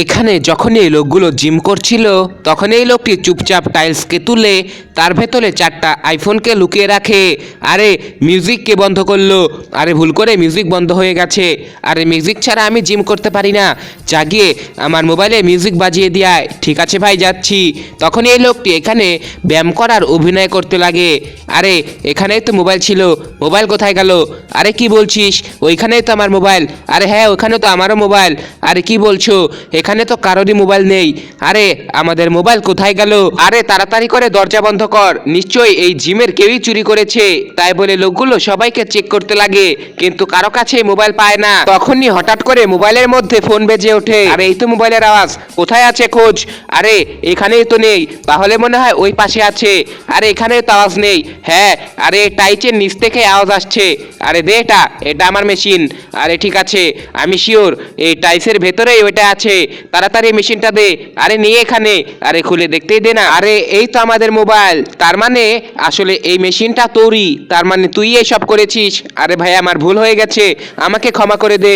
এখানে যখনই এই লোকগুলো জিম করছিল তখন এই লোকটি চুপচাপ টাইলসকে তুলে তার ভেতরে 4টা আইফোনকে লুকিয়ে রাখে। আরে মিউজিককে বন্ধ করলো, আরে ভুল করে মিউজিক বন্ধ হয়ে গেছে, আরে মিউজিক ছাড়া আমি জিম করতে পারি না, জাগিয়ে আমার মোবাইলে মিউজিক বাজিয়ে দেয়। ঠিক আছে ভাই, যাচ্ছি। তখন এই লোকটি এখানে ব্যায়াম করার অভিনয় করতে লাগে। আরে এখানেই তো মোবাইল ছিল, মোবাইল কোথায় গেল? আরে কি বলছিস, ওইখানেই তো আমার মোবাইল। আরে হ্যাঁ, ওখানে তো আমারও মোবাইল। আরে কি বলছো, এখানে তো কারোরই মোবাইল নেই। আরে আমাদের মোবাইল কোথায় গেল? আরে তাড়াতাড়ি করে দরজা বন্ধ কর, নিশ্চয়ই এই জিমের কেউই চুরি করেছে। তাই বলে লোকগুলো সবাইকে চেক করতে লাগে, কিন্তু কারো কাছে মোবাইল পায় না। তখনই হঠাৎ করে মোবাইলের মধ্যে ফোন বেজে ওঠে। আরে এই তো মোবাইলের আওয়াজ, কোথায় আছে খোঁজ? আরে এখানেই তো নেই, তাহলে মনে হয় ওই পাশে আছে। আরে এখানে তো আওয়াজ নেই। হ্যাঁ, আরে টাইচের নিচ থেকে আওয়াজ আসছে। আরে দে এটা, এটা আমার মেশিন। আরে ঠিক আছে, আমি শিওর এই টাইসের ভেতরেই ওইটা আছে। তাড়াতাড়ি মেশিনটা দে। আরে নিয়ে এখানে, আরে খুলে দেখতেই দে না। আরে এই তো আমাদের মোবাইল, তার মানে আসলে এই মেশিনটা তোরই, তার মানে তুই এসব করেছিস। আরে ভাই, আমার ভুল হয়ে গেছে, আমাকে ক্ষমা করে দে।